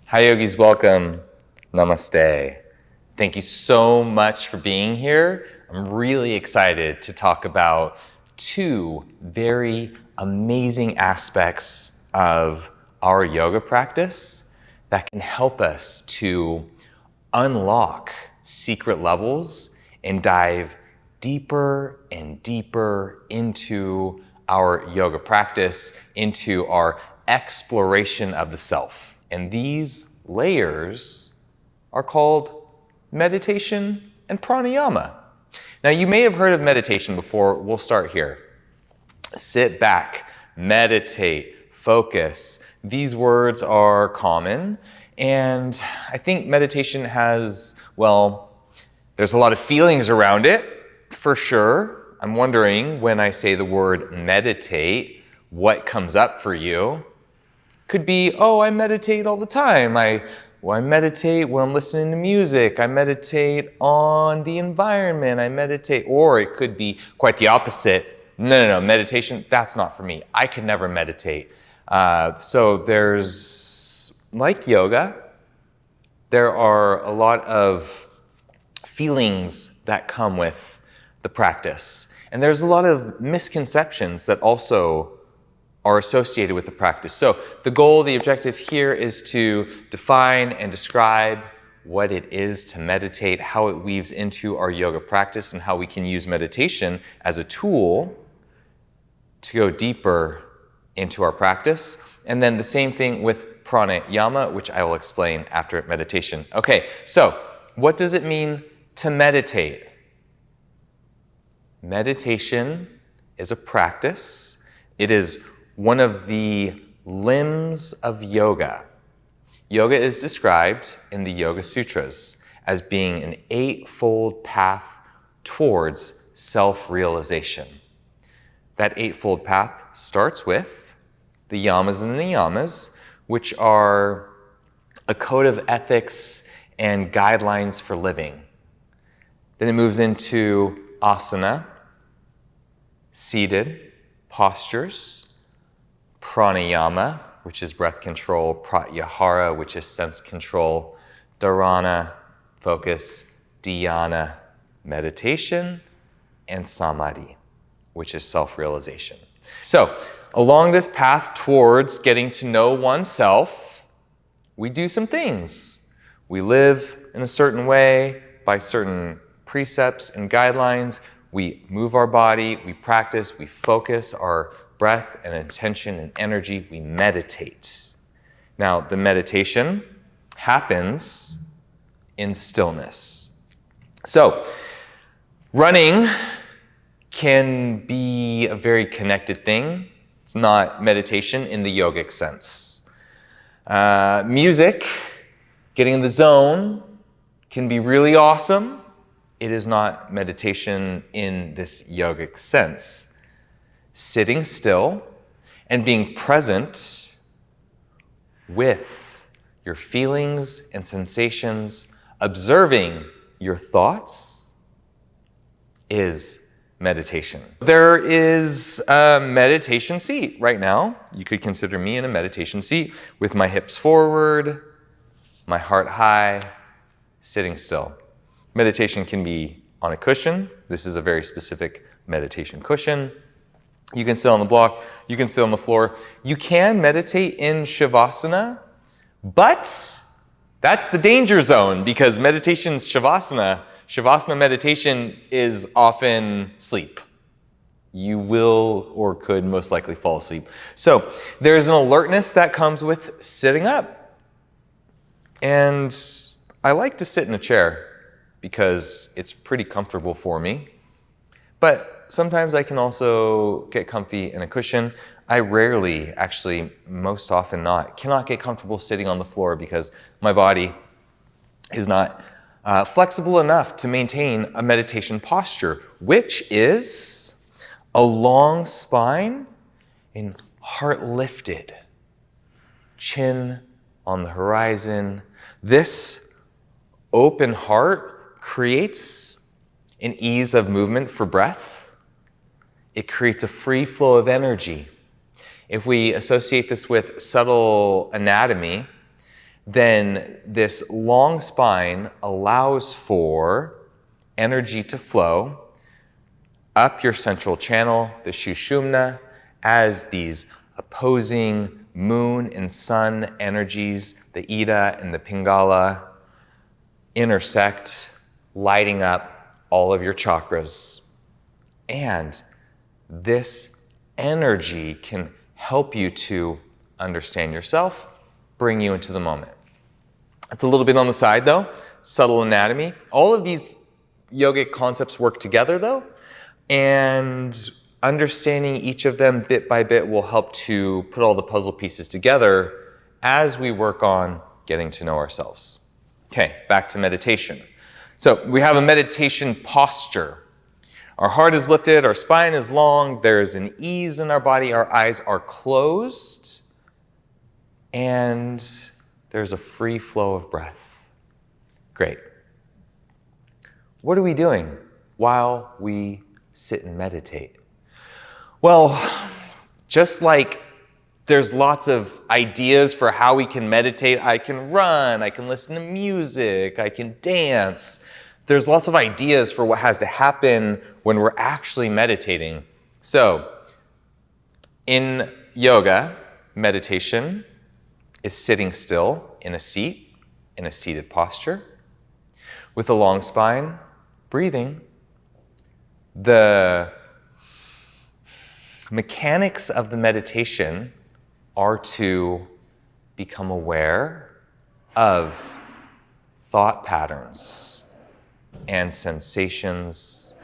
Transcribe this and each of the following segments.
Hi yogis, welcome. Namaste. Thank you so much for being here. I'm really excited to talk about two very amazing aspects of our yoga practice that can help us to unlock secret levels and dive deeper and deeper into our yoga practice, into our exploration of the self. And these layers are called meditation and pranayama. Now, you may have heard of meditation before. We'll start here. Sit back, meditate, focus. These words are common. And I think meditation has, there's a lot of feelings around it, for sure. I'm wondering when I say the word meditate, what comes up for you? Could be, I meditate all the time. I meditate when I'm listening to music. I meditate on the environment. I meditate, or it could be quite the opposite. No, meditation, that's not for me. I could never meditate. So there's, like yoga, there are a lot of feelings that come with the practice. And there's a lot of misconceptions that also are associated with the practice. So the goal, the objective here is to define and describe what it is to meditate, how it weaves into our yoga practice, and how we can use meditation as a tool to go deeper into our practice. And then the same thing with pranayama, which I will explain after meditation. Okay, so what does it mean to meditate? Meditation is a practice. It is one of the limbs of yoga. Yoga is described in the Yoga Sutras as being an eightfold path towards self-realization. That eightfold path starts with the yamas and the niyamas, which are a code of ethics and guidelines for living. Then it moves into asana, seated postures, pranayama, which is breath control, pratyahara, which is sense control, dharana, focus, dhyana, meditation, and samadhi, which is self-realization. So, along this path towards getting to know oneself, we do some things. We live in a certain way by certain precepts and guidelines. We move our body, we practice, we focus our breath and attention and energy, we meditate. Now, the meditation happens in stillness. So, running can be a very connected thing. It's not meditation in the yogic sense. Music, getting in the zone, can be really awesome. It is not meditation in this yogic sense. Sitting still and being present with your feelings and sensations, observing your thoughts, is meditation. There is a meditation seat right now. You could consider me in a meditation seat with my hips forward, my heart high, sitting still. Meditation can be on a cushion. This is a very specific meditation cushion. You can sit on the block, you can sit on the floor. You can meditate in shavasana, but that's the danger zone because meditation's shavasana. Shavasana meditation is often sleep. You will or could most likely fall asleep. So there's an alertness that comes with sitting up. And I like to sit in a chair because it's pretty comfortable for me. But sometimes I can also get comfy in a cushion. I rarely, actually, most often not, cannot get comfortable sitting on the floor because my body is not flexible enough to maintain a meditation posture, which is a long spine and heart lifted, chin on the horizon. This open heart creates an ease of movement for breath. It creates a free flow of energy. If we associate this with subtle anatomy, then this long spine allows for energy to flow up your central channel, the Sushumna, as these opposing moon and sun energies, the Ida and the Pingala, intersect, lighting up all of your chakras. And this energy can help you to understand yourself, bring you into the moment. It's a little bit on the side though, subtle anatomy. All of these yogic concepts work together though, and understanding each of them bit by bit will help to put all the puzzle pieces together as we work on getting to know ourselves. Okay, back to meditation. So we have a meditation posture. Our heart is lifted, our spine is long, there's an ease in our body, our eyes are closed, and there's a free flow of breath. Great. What are we doing while we sit and meditate? Well, just like there's lots of ideas for how we can meditate. I can run, I can listen to music, I can dance. There's lots of ideas for what has to happen when we're actually meditating. So, in yoga, meditation is sitting still in a seat, in a seated posture, with a long spine, breathing. The mechanics of the meditation are to become aware of thought patterns and sensations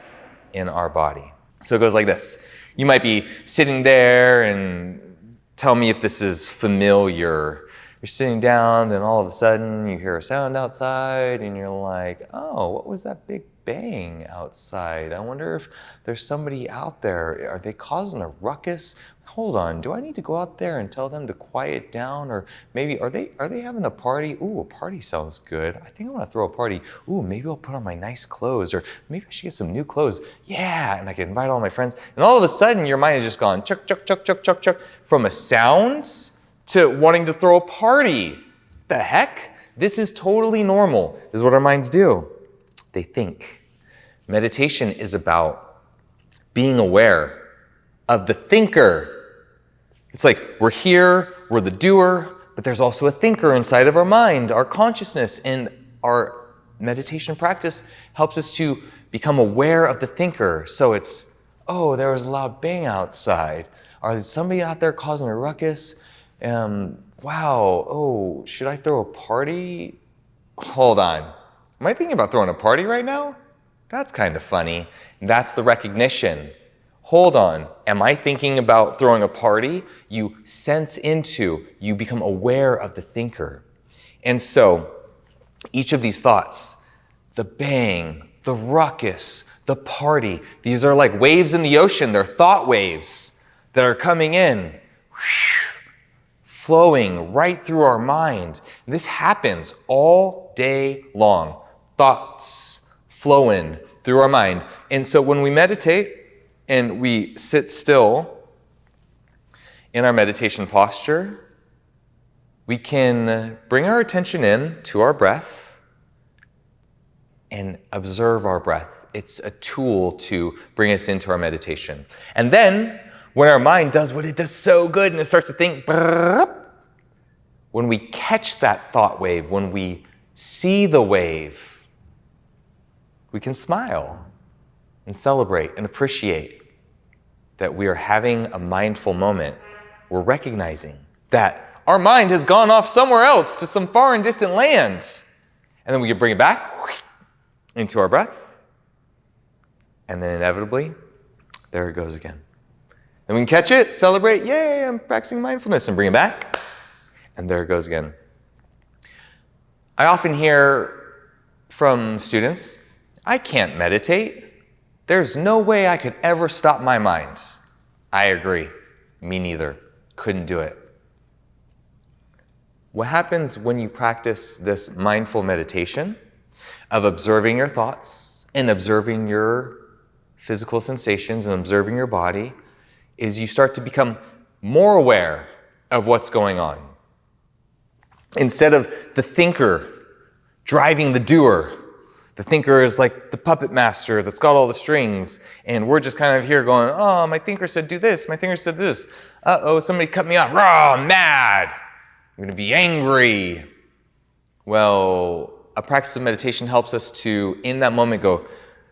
in our body. So it goes like this. You might be sitting there and tell me if this is familiar. You're sitting down, then all of a sudden you hear a sound outside and you're like, oh, what was that big bang outside? I wonder if there's somebody out there. Are they causing a ruckus? Hold on, do I need to go out there and tell them to quiet down? Or maybe, are they having a party? Ooh, a party sounds good. I think I want to throw a party. Ooh, maybe I'll put on my nice clothes, or maybe I should get some new clothes. Yeah, and I can invite all my friends. And all of a sudden, your mind is just gone, chuck, chuck, chuck, chuck, chuck, chuck, from a sound to wanting to throw a party. The heck? This is totally normal. This is what our minds do. They think. Meditation is about being aware of the thinker. It's like we're here, we're the doer, but there's also a thinker inside of our mind, our consciousness, and our meditation practice helps us to become aware of the thinker. So it's, oh, there was a loud bang outside. Or is somebody out there causing a ruckus? Wow, oh, should I throw a party? Hold on. Am I thinking about throwing a party right now? That's kind of funny. And that's the recognition. Hold on, am I thinking about throwing a party? You sense into, you become aware of the thinker. And so, each of these thoughts, the bang, the ruckus, the party, these are like waves in the ocean. They're thought waves that are coming in, flowing right through our mind. This happens all day long. Thoughts flowing through our mind. And so when we meditate, and we sit still in our meditation posture, we can bring our attention in to our breath and observe our breath. It's a tool to bring us into our meditation. And then, when our mind does what it does so good and it starts to think, when we catch that thought wave, when we see the wave, we can smile and celebrate and appreciate that we are having a mindful moment. We're recognizing that our mind has gone off somewhere else to some far and distant land. And then we can bring it back into our breath. And then inevitably, there it goes again. And we can catch it, celebrate, yay, I'm practicing mindfulness, and bring it back. And there it goes again. I often hear from students, I can't meditate. There's no way I could ever stop my mind. I agree. Me neither. Couldn't do it. What happens when you practice this mindful meditation of observing your thoughts and observing your physical sensations and observing your body is you start to become more aware of what's going on. Instead of the thinker driving the doer. The thinker is like the puppet master that's got all the strings, and we're just kind of here going, oh, my thinker said do this, my thinker said this. Uh-oh, somebody cut me off. Raw, I'm mad. I'm going to be angry. Well, a practice of meditation helps us to, in that moment, go,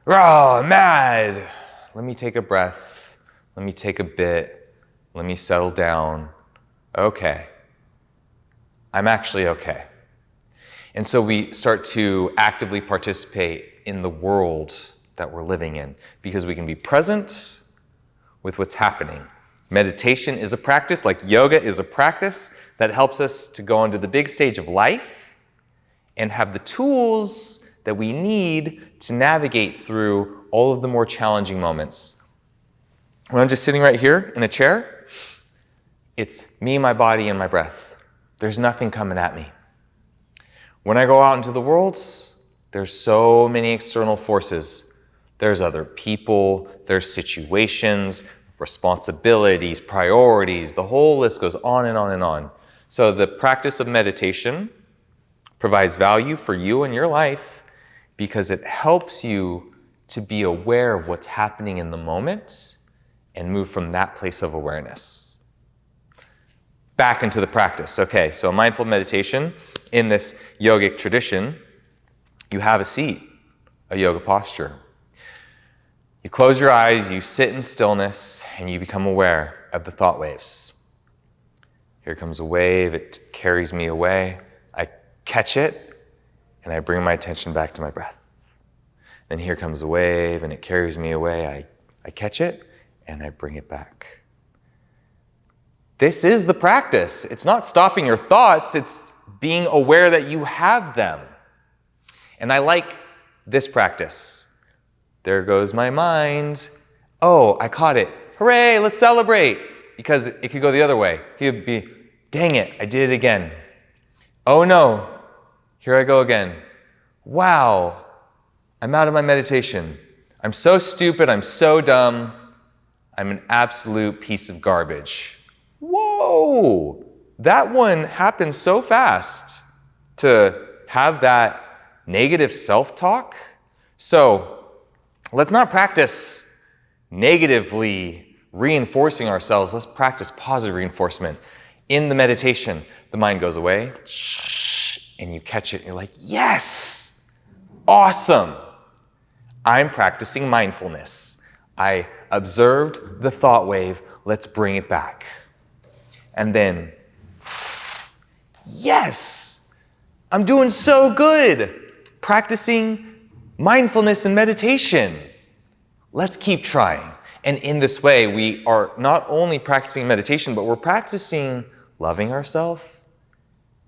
raw, I'm mad. Let me take a breath. Let me take a bit. Let me settle down. Okay. I'm actually okay. And so we start to actively participate in the world that we're living in because we can be present with what's happening. Meditation is a practice, like yoga is a practice that helps us to go onto the big stage of life and have the tools that we need to navigate through all of the more challenging moments. When I'm just sitting right here in a chair, it's me, my body, and my breath. There's nothing coming at me. When I go out into the world, there's so many external forces. There's other people, there's situations, responsibilities, priorities, the whole list goes on and on and on. So the practice of meditation provides value for you and your life because it helps you to be aware of what's happening in the moment and move from that place of awareness. Back into the practice. Okay, so mindful meditation, in this yogic tradition, you have a seat, a yoga posture. You close your eyes, you sit in stillness, and you become aware of the thought waves. Here comes a wave, it carries me away. I catch it, and I bring my attention back to my breath. Then here comes a wave, and it carries me away. I catch it, and I bring it back. This is the practice. It's not stopping your thoughts, it's being aware that you have them. And I like this practice. There goes my mind. Oh, I caught it. Hooray, let's celebrate. Because it could go the other way. It could be, dang it, I did it again. Oh no, here I go again. Wow, I'm out of my meditation. I'm so stupid, I'm so dumb. I'm an absolute piece of garbage. Whoa, that one happened so fast to have that negative self-talk. So let's not practice negatively reinforcing ourselves. Let's practice positive reinforcement. In the meditation, the mind goes away and you catch it and you're like, yes, awesome. I'm practicing mindfulness. I observed the thought wave. Let's bring it back. And then, yes, I'm doing so good. Practicing mindfulness and meditation. Let's keep trying. And in this way, we are not only practicing meditation, but we're practicing loving ourselves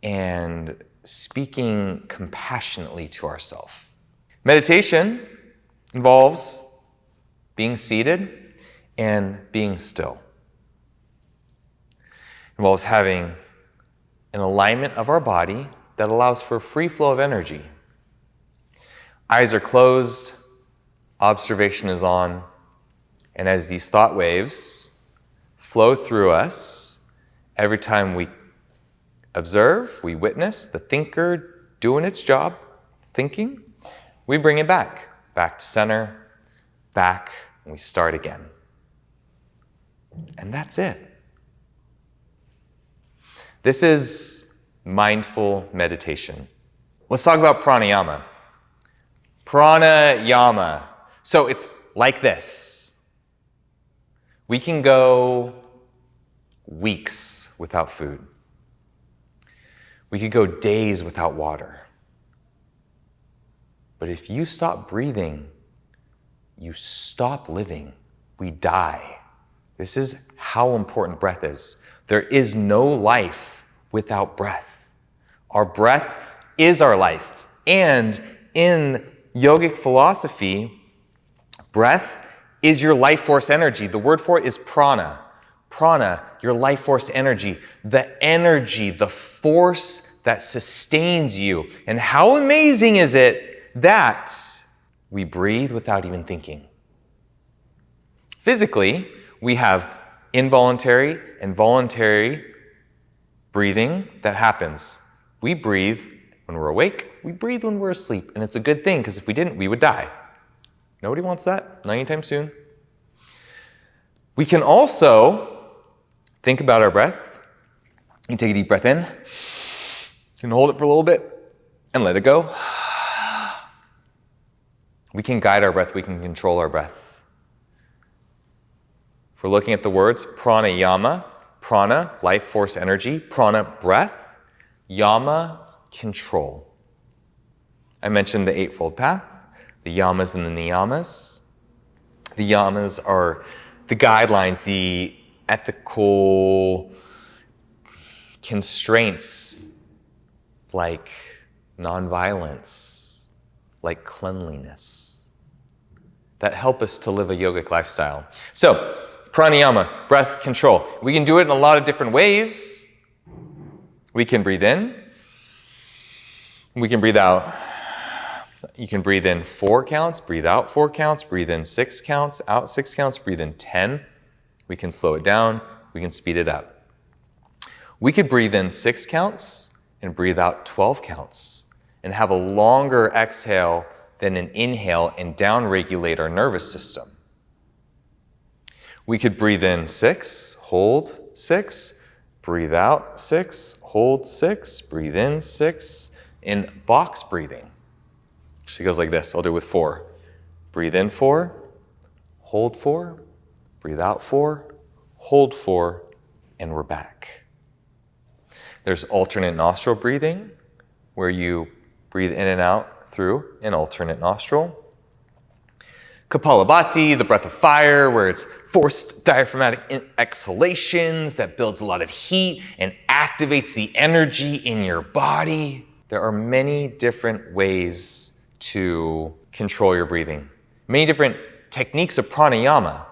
and speaking compassionately to ourselves. Meditation involves being seated and being still. Involves having an alignment of our body that allows for free flow of energy. Eyes are closed, observation is on, and as these thought waves flow through us, every time we observe, we witness the thinker doing its job, thinking, we bring it back to center, back, and we start again. And that's it. This is mindful meditation. Let's talk about pranayama. Pranayama. So it's like this. We can go weeks without food. We could go days without water. But if you stop breathing, you stop living. We die. This is how important breath is. There is no life without breath. Our breath is our life. And in yogic philosophy, breath is your life force energy. The word for it is prana. Prana, your life force energy. The energy, the force that sustains you. And how amazing is it that we breathe without even thinking? Physically, we have involuntary and voluntary breathing that happens. We breathe when we're awake, we breathe when we're asleep, and it's a good thing because if we didn't, we would die. Nobody wants that, not anytime soon. We can also think about our breath. You take a deep breath in, you can hold it for a little bit and let it go. We can guide our breath, we can control our breath. If we're looking at the words, pranayama, prana, life force energy, prana, breath, yama, control. I mentioned the eightfold path, the yamas and the niyamas. The yamas are the guidelines, the ethical constraints like nonviolence, like cleanliness, that help us to live a yogic lifestyle. So, pranayama, breath control. We can do it in a lot of different ways. We can breathe in. We can breathe out. You can breathe in 4 counts, breathe out 4 counts, breathe in 6 counts, out 6 counts, breathe in 10. We can slow it down. We can speed it up. We could breathe in 6 counts and breathe out 12 counts and have a longer exhale than an inhale and down-regulate our nervous system. We could breathe in 6, hold 6, breathe out 6, hold 6, breathe in 6, in box breathing. So it goes like this. I'll do it with 4. Breathe in 4, hold 4, breathe out 4, hold 4, and we're back. There's alternate nostril breathing, where you breathe in and out through an alternate nostril. Kapalabhati, the breath of fire, where it's forced diaphragmatic exhalations that builds a lot of heat and activates the energy in your body. There are many different ways to control your breathing. Many different techniques of pranayama.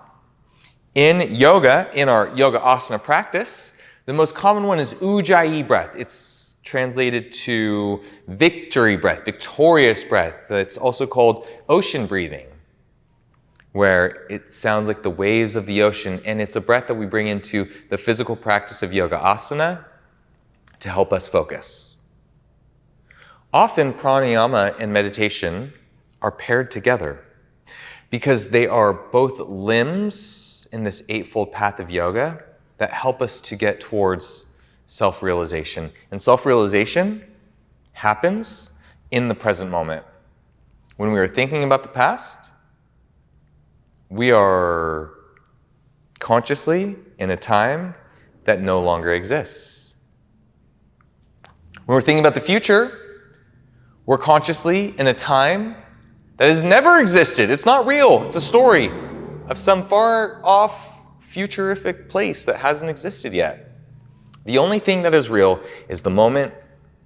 In yoga, in our yoga asana practice, the most common one is ujjayi breath. It's translated to victory breath, victorious breath. It's also called ocean breathing, where it sounds like the waves of the ocean, and it's a breath that we bring into the physical practice of yoga asana to help us focus. Often pranayama and meditation are paired together because they are both limbs in this eightfold path of yoga that help us to get towards self-realization. And self-realization happens in the present moment. When we are thinking about the past, we are consciously in a time that no longer exists. When we're thinking about the future, we're consciously in a time that has never existed. It's not real. It's a story of some far off futurific place that hasn't existed yet. The only thing that is real is the moment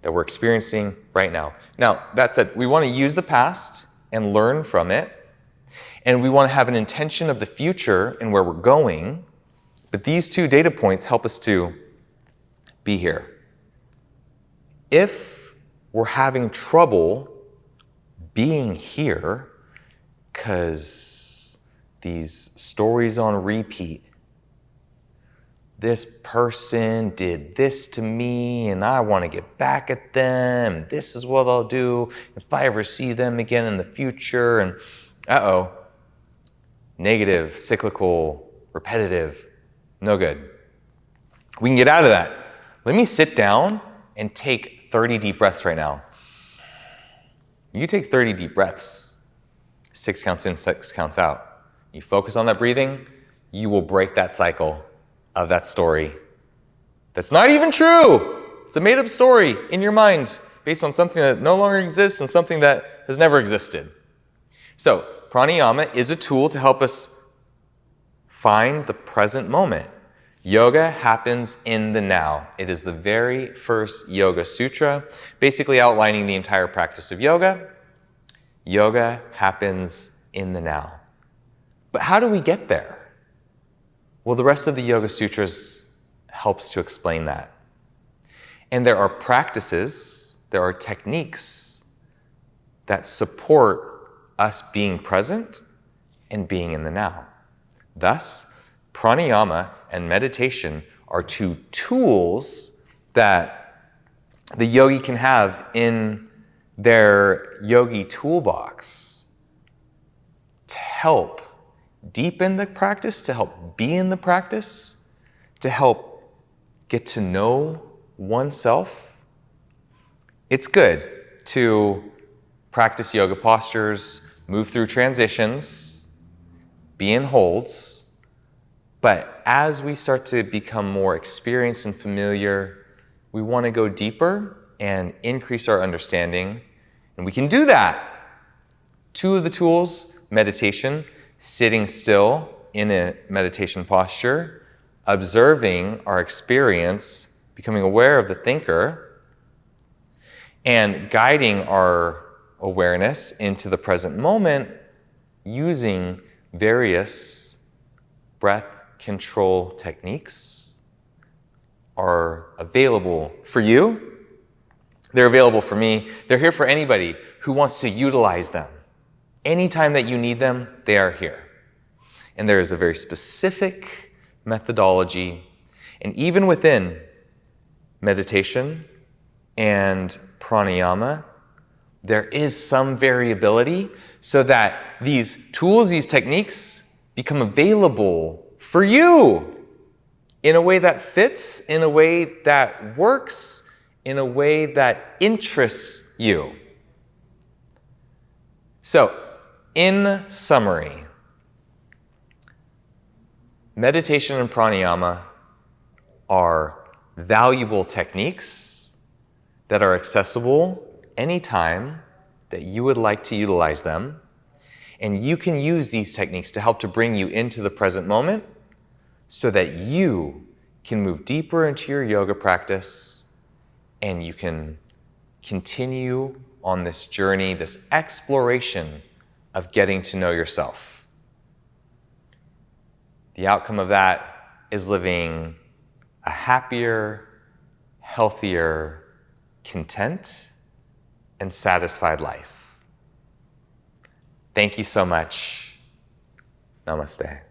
that we're experiencing right now. Now, that said, we want to use the past and learn from it. And we want to have an intention of the future and where we're going. But these 2 data points help us to be here. If we're having trouble being here because these stories on repeat, this person did this to me and I want to get back at them. This is what I'll do if I ever see them again in the future. And negative, cyclical, repetitive, no good. We can get out of that. Let me sit down and take 30 deep breaths right now. You take 30 deep breaths, 6 counts in, 6 counts out. You focus on that breathing, you will break that cycle of that story. That's not even true. It's a made-up story in your mind based on something that no longer exists and something that has never existed. So, pranayama is a tool to help us find the present moment. Yoga happens in the now. It is the very first yoga sutra, basically outlining the entire practice of yoga. Yoga happens in the now. But how do we get there? Well, the rest of the Yoga Sutras helps to explain that. And there are practices, there are techniques that support us being present and being in the now. Thus, pranayama and meditation are 2 tools that the yogi can have in their yogi toolbox to help deepen the practice, to help be in the practice, to help get to know oneself. It's good to practice yoga postures, move through transitions, be in holds, but as we start to become more experienced and familiar, we want to go deeper and increase our understanding, and we can do that. Two of the tools, meditation, sitting still in a meditation posture, observing our experience, becoming aware of the thinker, and guiding our awareness into the present moment using various breath control techniques are available for you. They're available for me. They're here for anybody who wants to utilize them. Anytime that you need them, they are here. And there is a very specific methodology. And even within meditation and pranayama, there is some variability so that these tools, these techniques become available for you in a way that fits, in a way that works, in a way that interests you. So, in summary, meditation and pranayama are valuable techniques that are accessible anytime that you would like to utilize them. And you can use these techniques to help to bring you into the present moment so that you can move deeper into your yoga practice and you can continue on this journey, this exploration of getting to know yourself. The outcome of that is living a happier, healthier, content, and satisfied life. Thank you so much. Namaste.